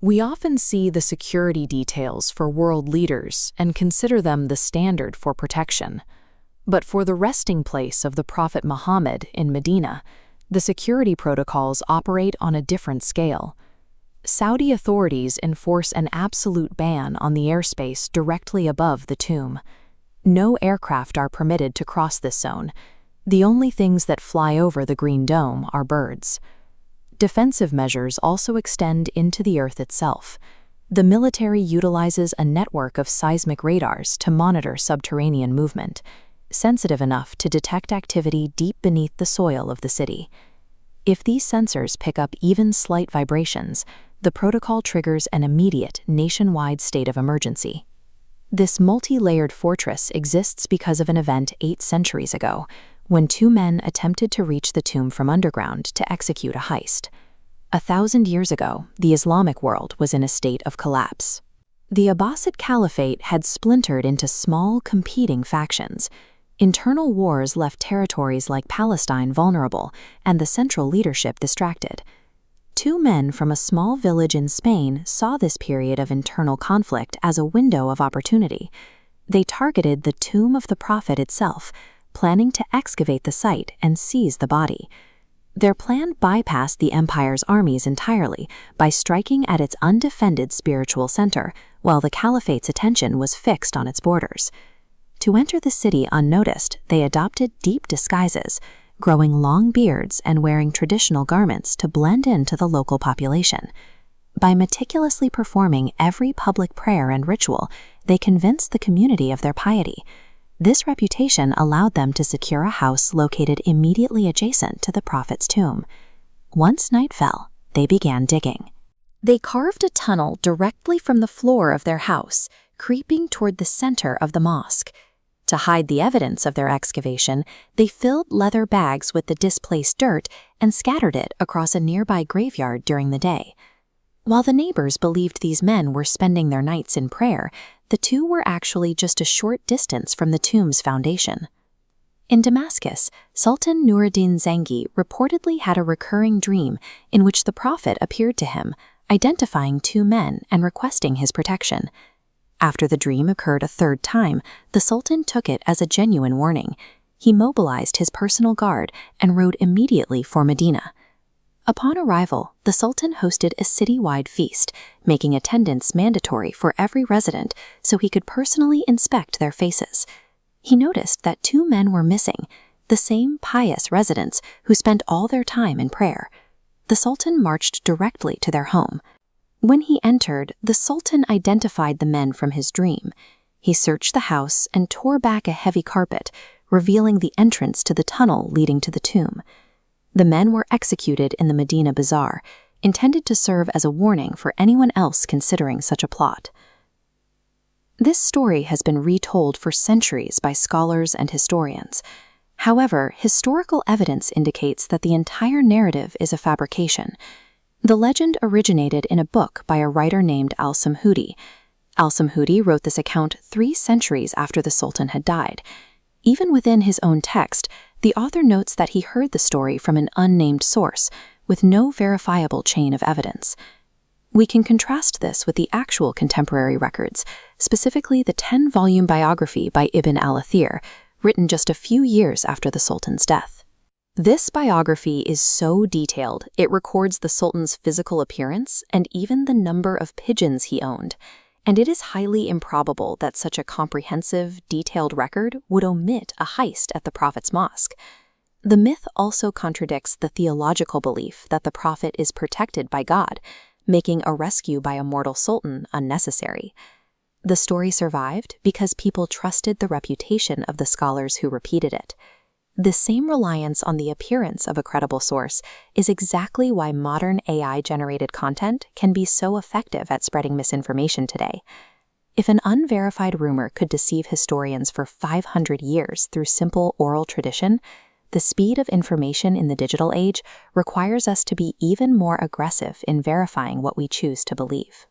We often see the security details for world leaders and consider them the standard for protection. But for the resting place of the Prophet Muhammad in Medina, the security protocols operate on a different scale. Saudi authorities enforce an absolute ban on the airspace directly above the tomb. No aircraft are permitted to cross this zone. The only things that fly over the Green Dome are birds. Defensive measures also extend into the earth itself. The military utilizes a network of seismic radars to monitor subterranean movement, sensitive enough to detect activity deep beneath the soil of the city. If these sensors pick up even slight vibrations, the protocol triggers an immediate nationwide state of emergency. This multi-layered fortress exists because of an event 8 centuries ago, when 2 men attempted to reach the tomb from underground to execute a heist. 1,000 years ago, the Islamic world was in a state of collapse. The Abbasid Caliphate had splintered into small, competing factions. Internal wars left territories like Palestine vulnerable and the central leadership distracted. 2 men from a small village in Spain saw this period of internal conflict as a window of opportunity. They targeted the tomb of the Prophet itself, planning to excavate the site and seize the body. Their plan bypassed the empire's armies entirely by striking at its undefended spiritual center, while the caliphate's attention was fixed on its borders. To enter the city unnoticed, they adopted deep disguises, growing long beards and wearing traditional garments to blend into the local population. By meticulously performing every public prayer and ritual, they convinced the community of their piety. This reputation allowed them to secure a house located immediately adjacent to the Prophet's tomb. Once night fell, they began digging. They carved a tunnel directly from the floor of their house, creeping toward the center of the mosque. To hide the evidence of their excavation, they filled leather bags with the displaced dirt and scattered it across a nearby graveyard during the day. While the neighbors believed these men were spending their nights in prayer, the 2 were actually just a short distance from the tomb's foundation. In Damascus, Sultan Nuruddin Zengi reportedly had a recurring dream in which the Prophet appeared to him, identifying 2 men and requesting his protection. After the dream occurred a 3rd time, the Sultan took it as a genuine warning. He mobilized his personal guard and rode immediately for Medina. Upon arrival, the Sultan hosted a citywide feast, making attendance mandatory for every resident so he could personally inspect their faces. He noticed that 2 men were missing, the same pious residents who spent all their time in prayer. The Sultan marched directly to their home. When he entered, the Sultan identified the men from his dream. He searched the house and tore back a heavy carpet, revealing the entrance to the tunnel leading to the tomb. The men were executed in the Medina Bazaar, intended to serve as a warning for anyone else considering such a plot. This story has been retold for centuries by scholars and historians. However, historical evidence indicates that the entire narrative is a fabrication. The legend originated in a book by a writer named Al-Samhudi. Al-Samhudi wrote this account 3 centuries after the Sultan had died. Even within his own text, the author notes that he heard the story from an unnamed source, with no verifiable chain of evidence. We can contrast this with the actual contemporary records, specifically the 10-volume biography by Ibn al-Athir, written just a few years after the Sultan's death. This biography is so detailed, it records the Sultan's physical appearance and even the number of pigeons he owned, and it is highly improbable that such a comprehensive, detailed record would omit a heist at the Prophet's mosque. The myth also contradicts the theological belief that the Prophet is protected by God, making a rescue by a mortal sultan unnecessary. The story survived because people trusted the reputation of the scholars who repeated it. The same reliance on the appearance of a credible source is exactly why modern AI-generated content can be so effective at spreading misinformation today. If an unverified rumor could deceive historians for 500 years through simple oral tradition, the speed of information in the digital age requires us to be even more aggressive in verifying what we choose to believe.